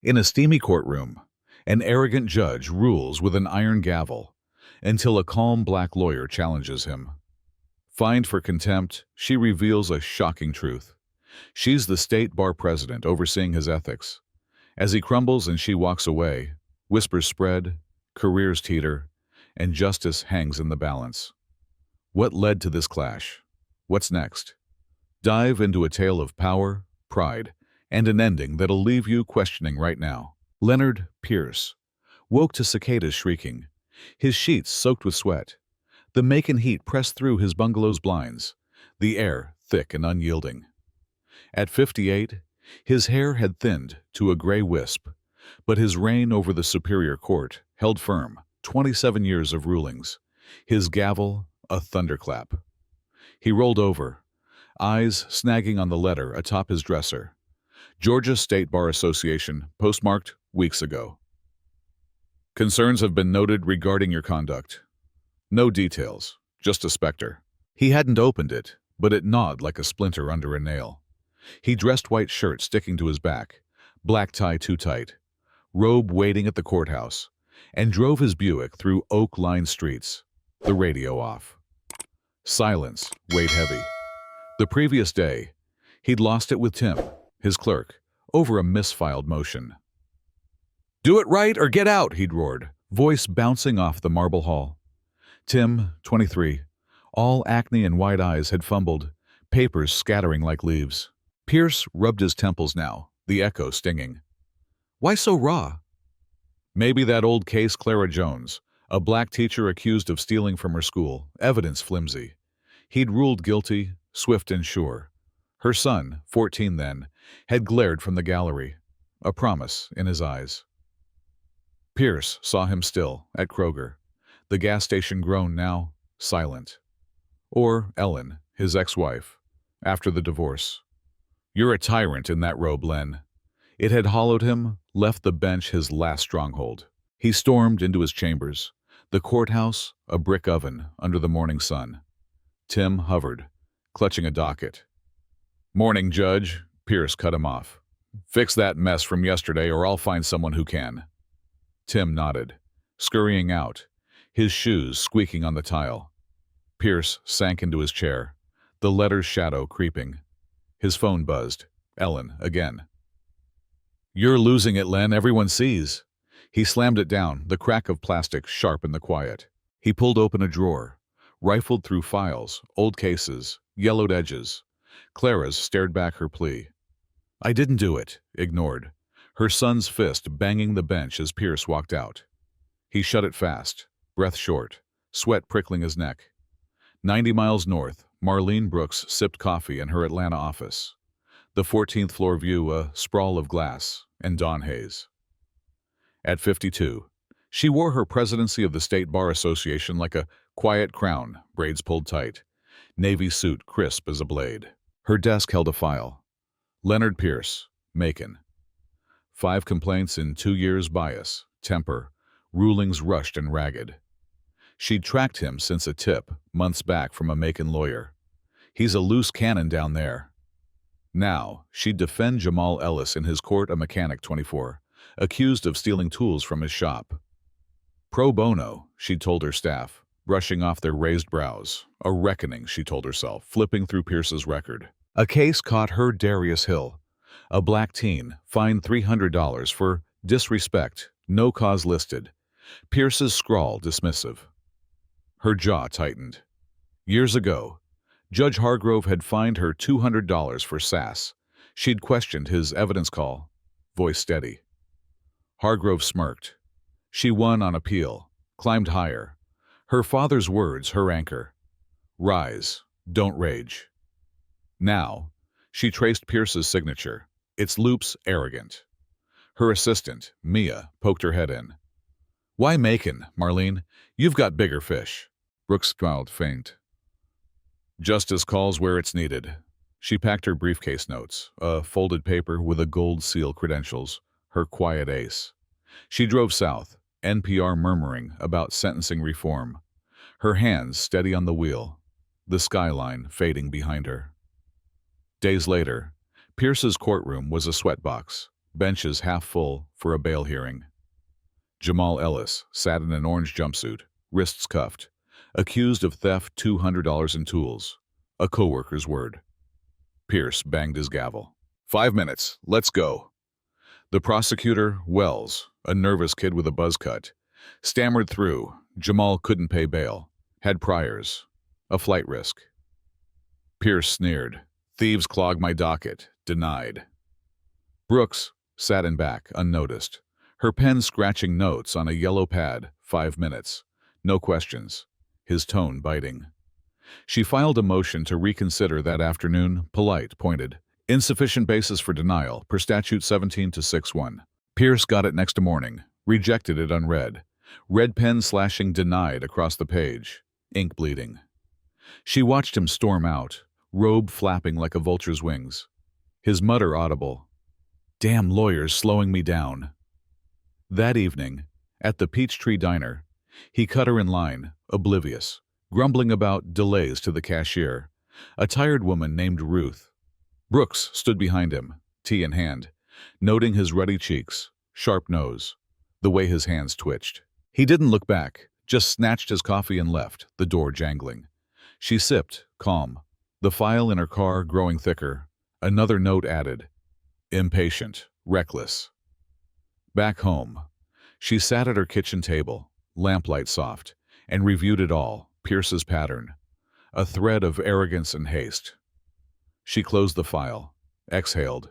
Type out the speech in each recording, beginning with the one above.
In a steamy courtroom, an arrogant judge rules with an iron gavel until a calm black lawyer challenges him. Fined for contempt, she reveals a shocking truth. She's the state bar president overseeing his ethics. As he crumbles and she walks away, whispers spread, careers teeter, and justice hangs in the balance. What led to this clash? What's next? Dive into a tale of power, pride, and an ending that'll leave you questioning right now. Leonard Pierce woke to cicadas shrieking, his sheets soaked with sweat. The Macon heat pressed through his bungalow's blinds, the air thick and unyielding. At 58, his hair had thinned to a gray wisp, but his reign over the Superior Court held firm. 27 years of rulings, his gavel a thunderclap. He rolled over, eyes snagging on the letter atop his dresser. Georgia State Bar Association, postmarked weeks ago. Concerns have been noted regarding your conduct. No details, just a specter. He hadn't opened it, but it gnawed like a splinter under a nail. He dressed white shirt sticking to his back, black tie too tight, robe waiting at the courthouse, and drove his Buick through oak-lined streets, the radio off. Silence weighed heavy. The previous day, he'd lost it with Tim, his clerk, over a misfiled motion. "Do it right or get out," he'd roared, voice bouncing off the marble hall. Tim, 23, all acne and wide eyes, had fumbled, papers scattering like leaves. Pierce rubbed his temples now, the echo stinging. Why so raw? Maybe that old case Clara Jones, a black teacher accused of stealing from her school, evidence flimsy. He'd ruled guilty, swift and sure. Her son, 14 then, had glared from the gallery, a promise in his eyes. Pierce saw him still, at Kroger, the gas station grown now, silent. Or Ellen, his ex-wife, after the divorce. "You're a tyrant in that robe, Len." It had hollowed him, left the bench his last stronghold. He stormed into his chambers, the courthouse a brick oven under the morning sun. Tim hovered, clutching a docket. "Morning, Judge," Pierce cut him off. "Fix that mess from yesterday or I'll find someone who can." Tim nodded, scurrying out, his shoes squeaking on the tile. Pierce sank into his chair, the letter's shadow creeping. His phone buzzed. Ellen, again. "You're losing it, Len. Everyone sees." He slammed it down, the crack of plastic sharp in the quiet. He pulled open a drawer, rifled through files, old cases, yellowed edges. Clara's stared back her plea. "I didn't do it," ignored, her son's fist banging the bench as Pierce walked out. He shut it fast, breath short, sweat prickling his neck. 90 miles north, Marlene Brooks sipped coffee in her Atlanta office. The 14th floor view a sprawl of glass and dawn haze. At 52, she wore her presidency of the State Bar Association like a quiet crown, braids pulled tight, navy suit crisp as a blade. Her desk held a file. Leonard Pierce, Macon. 5 complaints in 2 years, bias, temper, rulings rushed and ragged. She'd tracked him since a tip, months back, from a Macon lawyer. He's a loose cannon down there. Now, she'd defend Jamal Ellis in his court, a mechanic, 24, accused of stealing tools from his shop. Pro bono, she'd told her staff, brushing off their raised brows. A reckoning, she told herself, flipping through Pierce's record. A case caught her Darius Hill, a black teen, fined $300 for disrespect, no cause listed. Pierce's scrawl dismissive. Her jaw tightened. Years ago, Judge Hargrove had fined her $200 for sass. She'd questioned his evidence call, voice steady. Hargrove smirked. She won on appeal, climbed higher. Her father's words her anchor. Rise, don't rage. Now, she traced Pierce's signature. Its loops arrogant. Her assistant, Mia, poked her head in. "Why Macon, Marlene? You've got bigger fish." Brooks smiled faint. "Justice calls where it's needed." She packed her briefcase notes, a folded paper with a gold seal credentials, her quiet ace. She drove south, NPR murmuring about sentencing reform, her hands steady on the wheel, the skyline fading behind her. Days later, Pierce's courtroom was a sweatbox, benches half full for a bail hearing. Jamal Ellis sat in an orange jumpsuit, wrists cuffed, accused of theft $200 in tools, a coworker's word. Pierce banged his gavel. 5 minutes, let's go. The prosecutor, Wells, a nervous kid with a buzz cut, stammered through. Jamal couldn't pay bail, had priors, a flight risk. Pierce sneered. Thieves clog my docket, denied. Brooks sat in back, unnoticed, her pen scratching notes on a yellow pad. 5 minutes. No questions. His tone biting. She filed a motion to reconsider that afternoon, polite, pointed. Insufficient basis for denial, per statute 17-61. Pierce got it next morning, rejected it unread. Red pen slashing denied across the page, ink bleeding. She watched him storm out, robe flapping like a vulture's wings. His mutter audible. Damn lawyers slowing me down. That evening, at the Peachtree Diner, he cut her in line, oblivious, grumbling about delays to the cashier, a tired woman named Ruth. Brooks stood behind him, tea in hand, noting his ruddy cheeks, sharp nose, the way his hands twitched. He didn't look back, just snatched his coffee and left, the door jangling. She sipped, calm, the file in her car growing thicker, another note added. Impatient, reckless. Back home, she sat at her kitchen table, lamplight soft, and reviewed it all, Pierce's pattern, a thread of arrogance and haste. She closed the file, exhaled,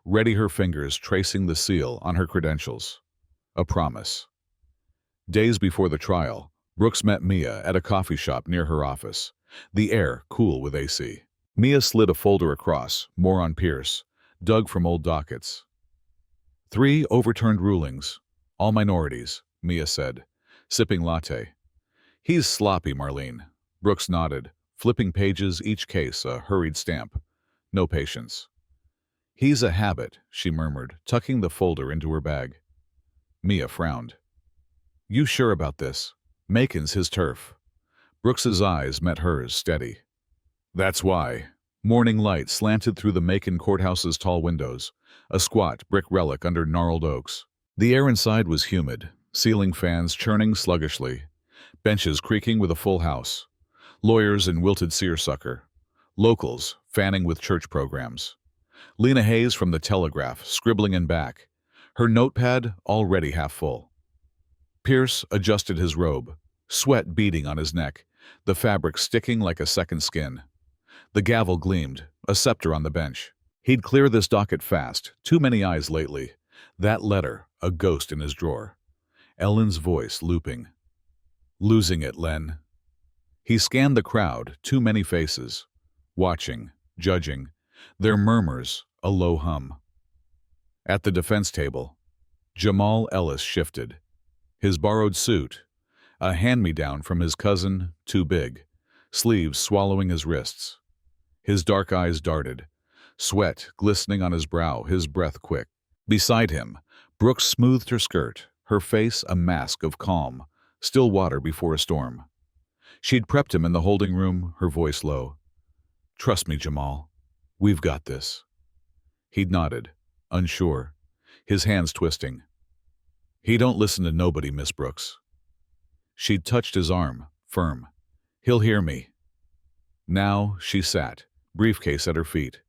ready her fingers tracing the seal on her credentials. A promise. Days before the trial, Brooks met Mia at a coffee shop near her office, the air cool with AC. Mia slid a folder across, more on Pierce, dug from old dockets. 3 overturned rulings, all minorities, Mia said, sipping latte. He's sloppy, Marlene. Brooks nodded, flipping pages, each case a hurried stamp. No patience. He's a habit, she murmured, tucking the folder into her bag. Mia frowned. You sure about this? Macon's his turf. Brooks's eyes met hers, steady. That's why. Morning light slanted through the Macon courthouse's tall windows, a squat brick relic under gnarled oaks. The air inside was humid, ceiling fans churning sluggishly, benches creaking with a full house, lawyers in wilted seersucker, locals fanning with church programs. Lena Hayes from the Telegraph scribbling in back, her notepad already half full. Pierce adjusted his robe, sweat beading on his neck, the fabric sticking like a second skin. The gavel gleamed, a scepter on the bench. He'd clear this docket fast, too many eyes lately. That letter, a ghost in his drawer. Ellen's voice looping. Losing it, Len. He scanned the crowd, too many faces. Watching, judging, their murmurs, a low hum. At the defense table, Jamal Ellis shifted. His borrowed suit, a hand-me-down from his cousin, too big, sleeves swallowing his wrists. His dark eyes darted, sweat glistening on his brow, his breath quick. Beside him, Brooks smoothed her skirt, her face a mask of calm, still water before a storm. She'd prepped him in the holding room, her voice low. Trust me, Jamal. We've got this. He'd nodded, unsure, his hands twisting. He don't listen to nobody, Miss Brooks. She'd touched his arm, firm. He'll hear me. Now she sat, briefcase at her feet,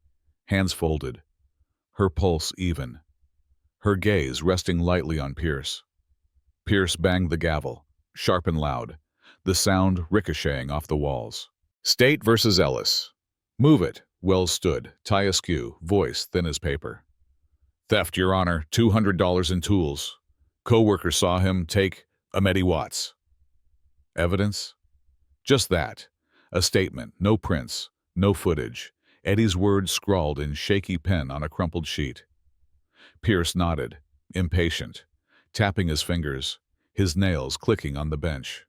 hands folded, her pulse even, her gaze resting lightly on Pierce. Pierce banged the gavel, sharp and loud, the sound ricocheting off the walls. State versus Ellis. Move it. Wells stood, tie askew, voice thin as paper. Theft, Your Honor, $200 in tools. Co-worker saw him take Amedi Watts. Evidence? Just that. A statement, no prints, no footage. Eddie's words scrawled in shaky pen on a crumpled sheet. Pierce nodded, impatient, tapping his fingers, his nails clicking on the bench.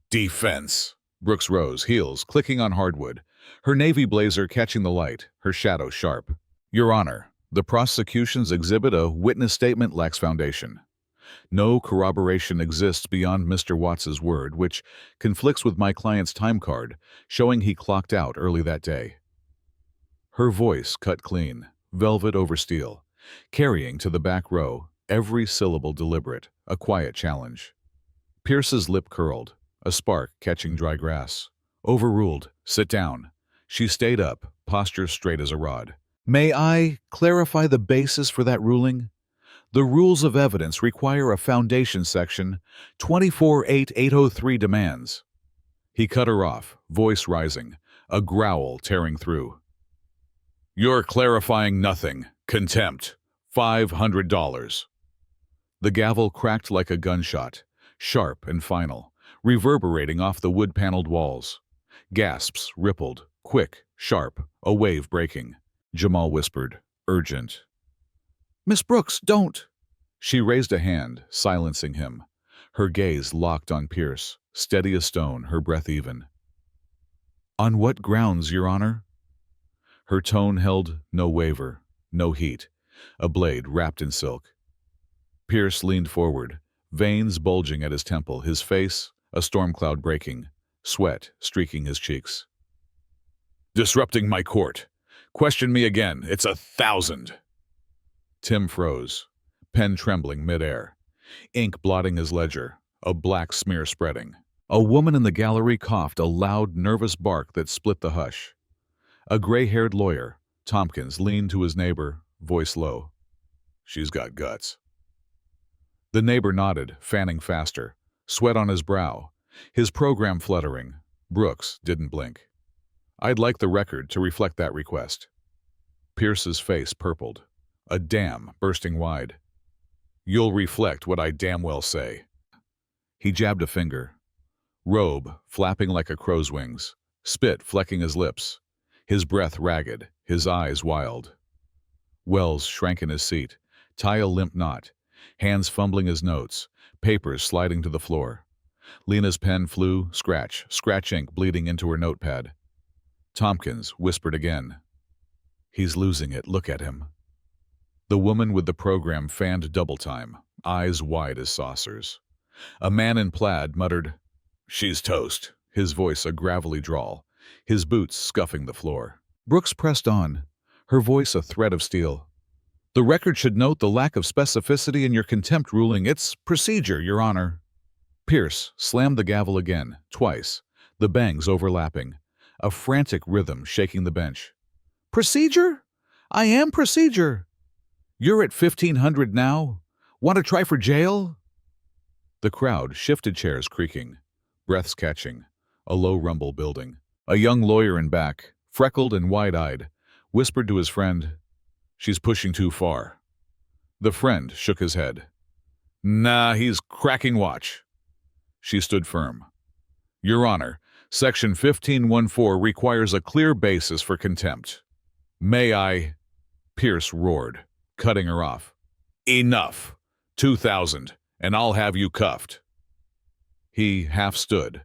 Defense. Brooks rose, heels clicking on hardwood, her navy blazer catching the light, her shadow sharp. Your Honor, the prosecution's exhibit a witness statement lacks foundation. No corroboration exists beyond Mr. Watts's word, which conflicts with my client's time card, showing he clocked out early that day. Her voice cut clean, velvet over steel, carrying to the back row, every syllable deliberate, a quiet challenge. Pierce's lip curled, a spark catching dry grass. Overruled. Sit down. She stayed up, posture straight as a rod. May I clarify the basis for that ruling? The rules of evidence require a foundation section 24.8803 demands. He cut her off, voice rising, a growl tearing through. You're clarifying nothing. Contempt. $500. The gavel cracked like a gunshot, sharp and final, reverberating off the wood-paneled walls. Gasps rippled, quick, sharp, a wave breaking. Jamal whispered, urgent. Miss Brooks, don't! She raised a hand, silencing him. Her gaze locked on Pierce, steady as stone, her breath even. On what grounds, Your Honor? Her tone held no waver, no heat, a blade wrapped in silk. Pierce leaned forward, veins bulging at his temple, his face a storm cloud breaking, sweat streaking his cheeks. Disrupting my court. Question me again. It's 1,000. Tim froze, pen trembling midair, ink blotting his ledger, a black smear spreading. A woman in the gallery coughed a loud, nervous bark that split the hush. A gray-haired lawyer, Tompkins, leaned to his neighbor, voice low. She's got guts. The neighbor nodded, fanning faster, sweat on his brow, his program fluttering. Brooks didn't blink. I'd like the record to reflect that request. Pierce's face purpled, a dam bursting wide. You'll reflect what I damn well say. He jabbed a finger. Robe flapping like a crow's wings, spit flecking his lips, his breath ragged, his eyes wild. Wells shrank in his seat, tie a limp knot, hands fumbling his notes, papers sliding to the floor. Lena's pen flew, scratch ink bleeding into her notepad. Tompkins whispered again. He's losing it, look at him. The woman with the program fanned double time, eyes wide as saucers. A man in plaid muttered, She's toast, his voice a gravelly drawl, his boots scuffing the floor. Brooks pressed on, her voice a thread of steel. The record should note the lack of specificity in your contempt ruling. It's procedure, Your Honor. Pierce slammed the gavel again, twice, the bangs overlapping, a frantic rhythm shaking the bench. Procedure? I am procedure. You're at 1,500 now. Want to try for jail? The crowd shifted, chairs creaking, breaths catching, a low rumble building. A young lawyer in back, freckled and wide-eyed, whispered to his friend, She's pushing too far. The friend shook his head. Nah, he's cracking watch. She stood firm. Your Honor, Section 1514 requires a clear basis for contempt. May I? Pierce roared, cutting her off. Enough. 2,000, and I'll have you cuffed. He half stood,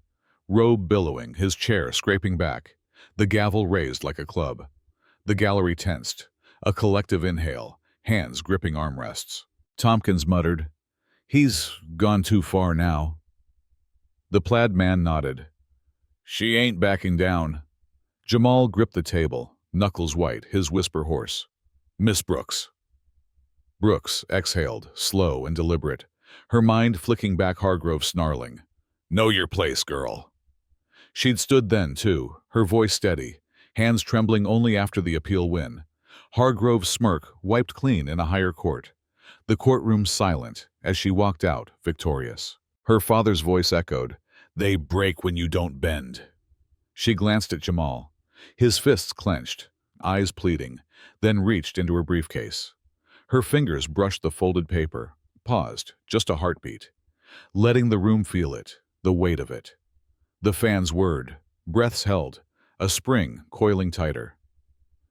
robe billowing, his chair scraping back, the gavel raised like a club. The gallery tensed, a collective inhale, hands gripping armrests. Tompkins muttered, He's gone too far now. The plaid man nodded. She ain't backing down. Jamal gripped the table, knuckles white, his whisper hoarse. Miss Brooks. Brooks exhaled, slow and deliberate, her mind flicking back Hargrove snarling. Know your place, girl. She'd stood then, too, her voice steady, hands trembling only after the appeal win. Hargrove's smirk wiped clean in a higher court. The courtroom silent as she walked out, victorious. Her father's voice echoed, They break when you don't bend. She glanced at Jamal, his fists clenched, eyes pleading, then reached into her briefcase. Her fingers brushed the folded paper, paused, just a heartbeat, letting the room feel it, the weight of it. The fan's word, breaths held, a spring coiling tighter.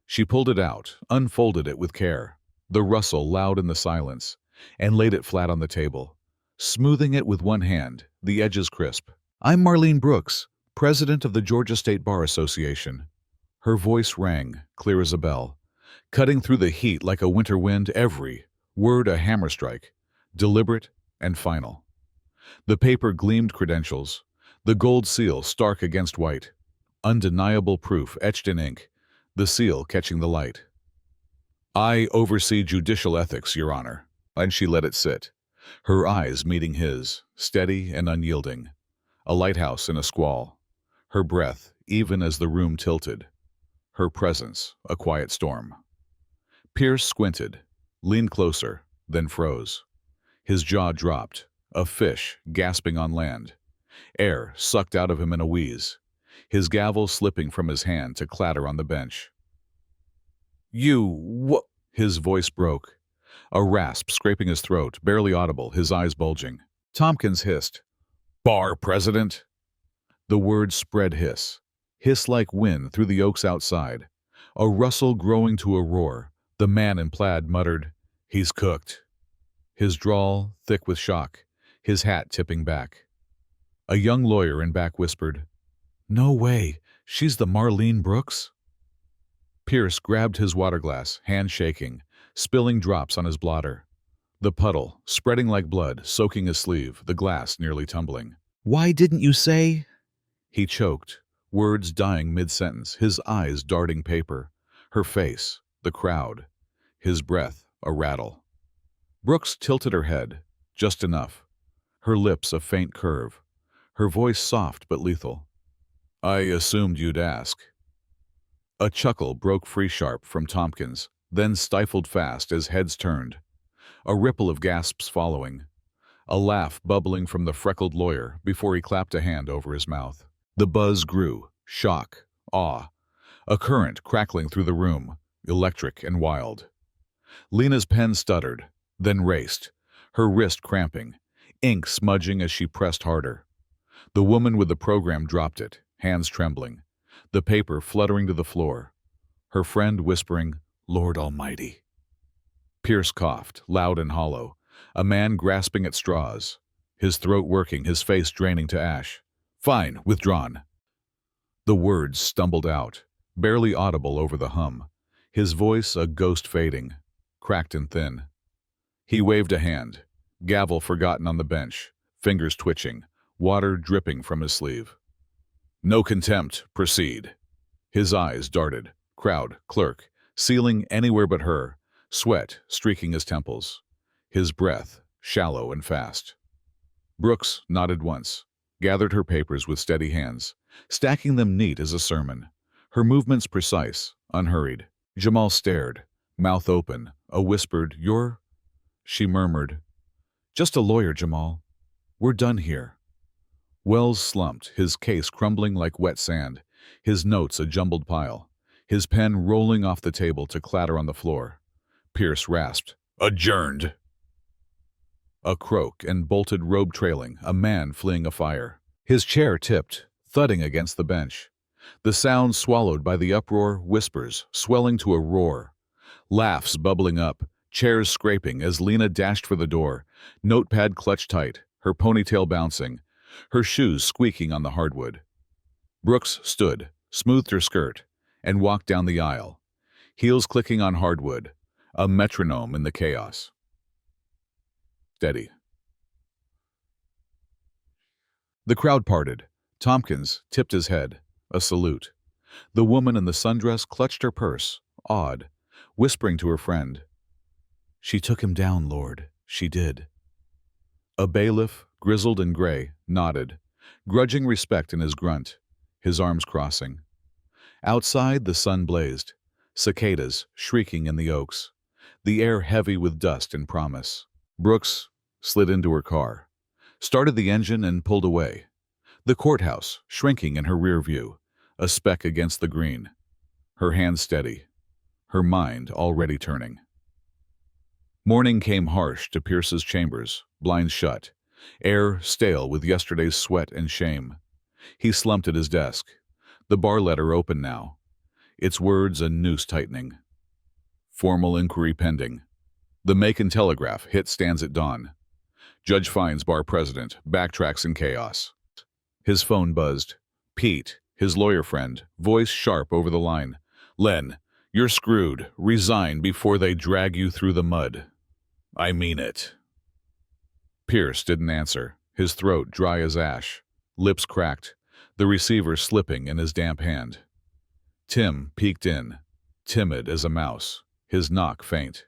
She pulled it out, unfolded it with care, the rustle loud in the silence, and laid it flat on the table, smoothing it with one hand, the edges crisp. I'm Marlene Brooks, president of the Georgia State Bar Association. Her voice rang, clear as a bell, cutting through the heat like a winter wind, every word a hammer strike, deliberate and final. The paper gleamed credentials, the gold seal stark against white, undeniable proof etched in ink, the seal catching the light. I oversee judicial ethics, Your Honor. And she let it sit, her eyes meeting his, steady and unyielding. A lighthouse in a squall. Her breath, even as the room tilted. Her presence, a quiet storm. Pierce squinted, leaned closer, then froze. His jaw dropped, a fish gasping on land. Air sucked out of him in a wheeze, his gavel slipping from his hand to clatter on the bench. What? His voice broke, a rasp scraping his throat, barely audible, his eyes bulging. Tompkins hissed, Bar President? The words spread hiss like wind through the oaks outside. A rustle growing to a roar. The man in plaid muttered, He's cooked. His drawl thick with shock, his hat tipping back. A young lawyer in back whispered, No way, she's the Marlene Brooks? Pierce grabbed his water glass, hand shaking, spilling drops on his blotter. The puddle, spreading like blood, soaking his sleeve, the glass nearly tumbling. Why didn't you say? He choked, words dying mid-sentence, his eyes darting paper. Her face, the crowd. His breath, a rattle. Brooks tilted her head, just enough. Her lips a faint curve. Her voice soft but lethal. I assumed you'd ask. A chuckle broke free sharp from Tompkins, then stifled fast as heads turned. A ripple of gasps following. A laugh bubbling from the freckled lawyer before he clapped a hand over his mouth. The buzz grew, shock, awe. A current crackling through the room, electric and wild. Lena's pen stuttered, then raced, her wrist cramping, ink smudging as she pressed harder. The woman with the program dropped it, hands trembling, the paper fluttering to the floor. Her friend whispering, Lord Almighty. Pierce coughed, loud and hollow, a man grasping at straws, his throat working, his face draining to ash. Fine, withdrawn. The words stumbled out, barely audible over the hum, his voice a ghost fading, cracked and thin. He waved a hand, gavel forgotten on the bench, fingers twitching, water dripping from his sleeve. No contempt, proceed. His eyes darted, crowd, clerk, ceiling anywhere but her, sweat streaking his temples. His breath, shallow and fast. Brooks nodded once, gathered her papers with steady hands, stacking them neat as a sermon. Her movements precise, unhurried. Jamal stared, mouth open, a whispered, You're? She murmured, Just a lawyer, Jamal. We're done here. Wells slumped, his case crumbling like wet sand, his notes a jumbled pile, his pen rolling off the table to clatter on the floor. Pierce rasped, Adjourned. A croak and bolted robe trailing, a man fleeing a fire. His chair tipped, thudding against the bench. The sound swallowed by the uproar, whispers, swelling to a roar. Laughs bubbling up, chairs scraping as Lena dashed for the door, notepad clutched tight, her ponytail bouncing, her shoes squeaking on the hardwood. Brooks stood, smoothed her skirt, and walked down the aisle, heels clicking on hardwood, a metronome in the chaos. Steady. The crowd parted. Tompkins tipped his head, a salute. The woman in the sundress clutched her purse, awed, whispering to her friend. She took him down, Lord. She did. A bailiff, grizzled and gray, nodded, grudging respect in his grunt, his arms crossing. Outside the sun blazed, cicadas shrieking in the oaks, the air heavy with dust and promise. Brooks slid into her car, started the engine and pulled away. The courthouse shrinking in her rear view, a speck against the green. Her hands steady, her mind already turning. Morning came harsh to Pierce's chambers, blinds shut, air stale with yesterday's sweat and shame. He slumped at his desk, the bar letter open now, its words a noose tightening. Formal inquiry pending. The Macon Telegraph hit stands at dawn. Judge finds bar president, backtracks in chaos. His phone buzzed. Pete, his lawyer friend, voice sharp over the line. Len, you're screwed. Resign before they drag you through the mud. I mean it. Pierce didn't answer, his throat dry as ash, lips cracked, the receiver slipping in his damp hand. Tim peeked in, timid as a mouse, his knock faint.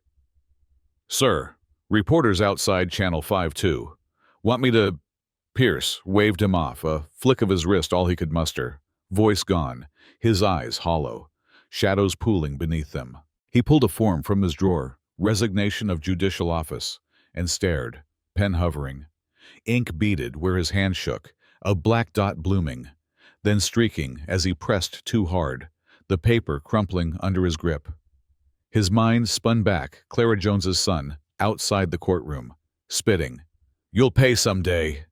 "Sir, reporters outside Channel 5-2. Want me to—" Pierce waved him off, a flick of his wrist all he could muster. Voice gone, his eyes hollow, shadows pooling beneath them. He pulled a form from his drawer, resignation of judicial office, and stared, pen hovering. Ink beaded where his hand shook, a black dot blooming, then streaking as he pressed too hard, the paper crumpling under his grip. His mind spun back, Clara Jones's son, outside the courtroom, spitting. "You'll pay someday."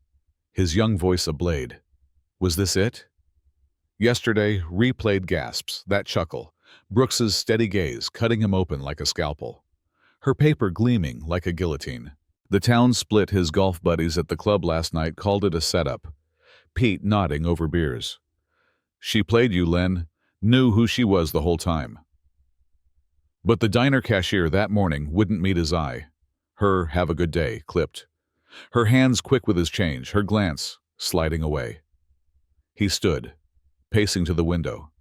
His young voice ablade. Was this it? Yesterday, replayed gasps, that chuckle, Brooks's steady gaze cutting him open like a scalpel. Her paper gleaming like a guillotine. The town split his golf buddies at the club last night called it a setup. Pete nodding over beers. "She played you, Len. Knew who she was the whole time." But the diner cashier that morning wouldn't meet his eye. Her "have a good day" clipped. Her hands quick with his change, her glance sliding away. He stood, pacing to the window,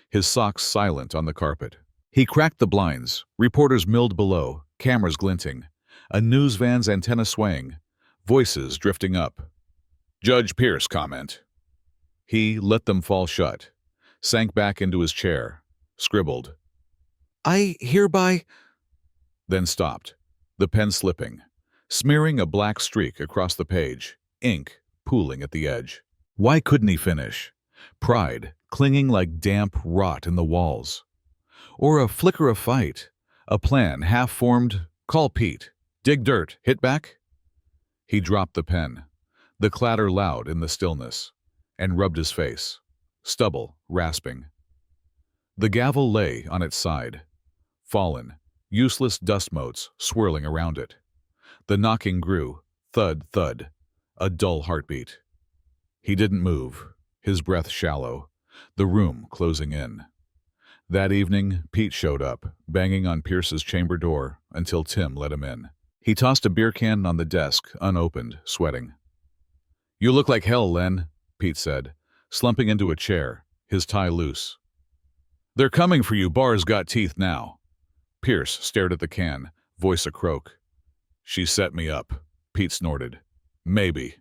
his socks silent on the carpet. He cracked the blinds, reporters milled below, cameras glinting, a news van's antenna swaying, voices drifting up. "Judge Pierce comment." He let them fall shut, sank back into his chair, scribbled. "I hereby—" then stopped, the pen slipping, smearing a black streak across the page, ink pooling at the edge. Why couldn't he finish? Pride clinging like damp rot in the walls. Or a flicker of fight, a plan half-formed, call Pete, dig dirt, hit back? He dropped the pen, the clatter loud in the stillness, and rubbed his face, stubble rasping. The gavel lay on its side, fallen, useless dust motes swirling around it. The knocking grew, thud, thud, a dull heartbeat. He didn't move, his breath shallow, the room closing in. That evening, Pete showed up, banging on Pierce's chamber door until Tim let him in. He tossed a beer can on the desk, unopened, sweating. "You look like hell, Len," Pete said, slumping into a chair, his tie loose. "They're coming for you, bar's got teeth now." Pierce stared at the can, voice a croak. "She set me up," Pete snorted. "Maybe.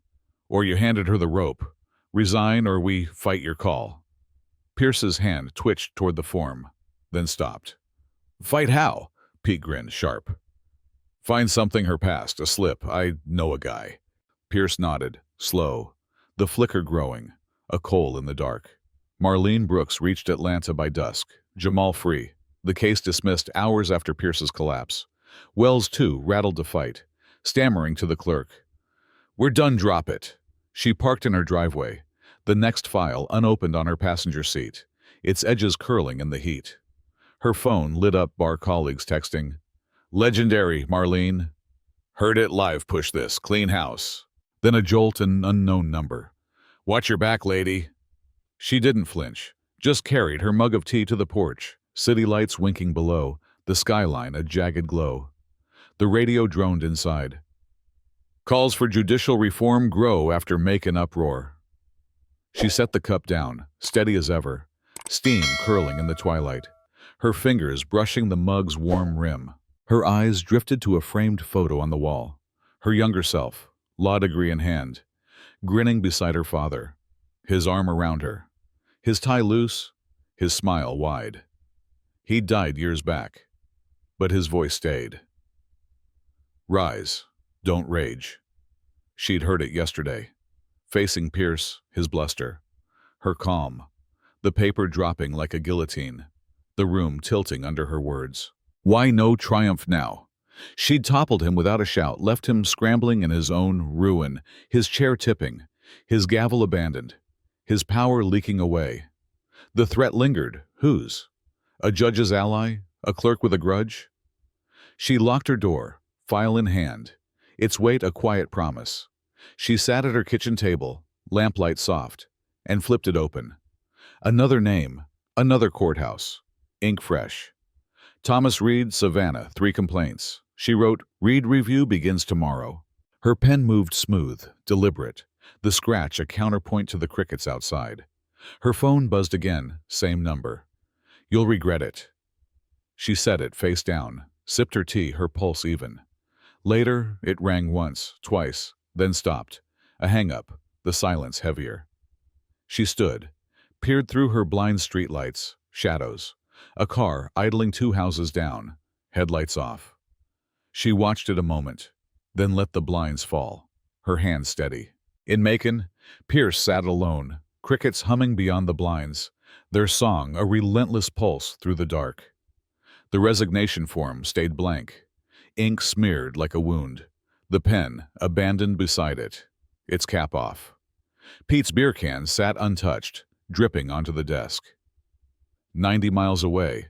Or you handed her the rope. Resign or we fight your call." Pierce's hand twitched toward the form, then stopped. "Fight how?" Pete grinned, sharp. "Find something her past, a slip. I know a guy." Pierce nodded, slow, the flicker growing, a coal in the dark. Marlene Brooks reached Atlanta by dusk, Jamal free, the case dismissed hours after Pierce's collapse. Wells, too, rattled to fight, stammering to the clerk. "We're done, drop it." She parked in her driveway, the next file unopened on her passenger seat, its edges curling in the heat. Her phone lit up, bar colleagues texting. "Legendary, Marlene. Heard it live, push this, clean house." Then a jolt, an unknown number. "Watch your back, lady." She didn't flinch, just carried her mug of tea to the porch, city lights winking below, the skyline a jagged glow. The radio droned inside. "Calls for judicial reform grow after Macon uproar." She set the cup down, steady as ever, steam curling in the twilight, her fingers brushing the mug's warm rim. Her eyes drifted to a framed photo on the wall, her younger self, law degree in hand, grinning beside her father, his arm around her, his tie loose, his smile wide. He'd died years back, but his voice stayed. "Rise, don't rage." She'd heard it yesterday, facing Pierce, his bluster, her calm, the paper dropping like a guillotine, the room tilting under her words. Why no triumph now? She'd toppled him without a shout, left him scrambling in his own ruin, his chair tipping, his gavel abandoned, his power leaking away. The threat lingered. Whose? A judge's ally? A clerk with a grudge? She locked her door, file in hand, its weight a quiet promise. She sat at her kitchen table, lamplight soft, and flipped it open. Another name, another courthouse, ink fresh. Thomas Reed, Savannah, 3 complaints. She wrote, "Reed review begins tomorrow." Her pen moved smooth, deliberate, the scratch a counterpoint to the crickets outside. Her phone buzzed again, same number. "You'll regret it." She set it face down, sipped her tea, her pulse even. Later, it rang once, twice, then stopped. A hang-up, the silence heavier. She stood, peered through her blind streetlights, shadows. A car idling 2 houses down, headlights off. She watched it a moment, then let the blinds fall, her hand steady. In Macon, Pierce sat alone, crickets humming beyond the blinds, their song a relentless pulse through the dark. The resignation form stayed blank, ink smeared like a wound, the pen abandoned beside it, its cap off. Pete's beer can sat untouched, dripping onto the desk. 90 miles away,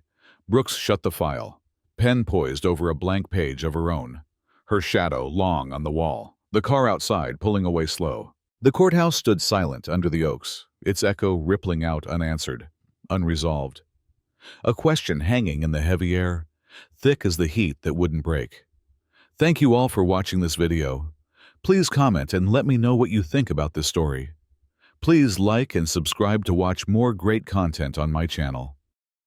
Brooks shut the file, pen poised over a blank page of her own, her shadow long on the wall, the car outside pulling away slow. The courthouse stood silent under the oaks, its echo rippling out unanswered, unresolved. A question hanging in the heavy air, thick as the heat that wouldn't break. Thank you all for watching this video. Please comment and let me know what you think about this story. Please like and subscribe to watch more great content on my channel.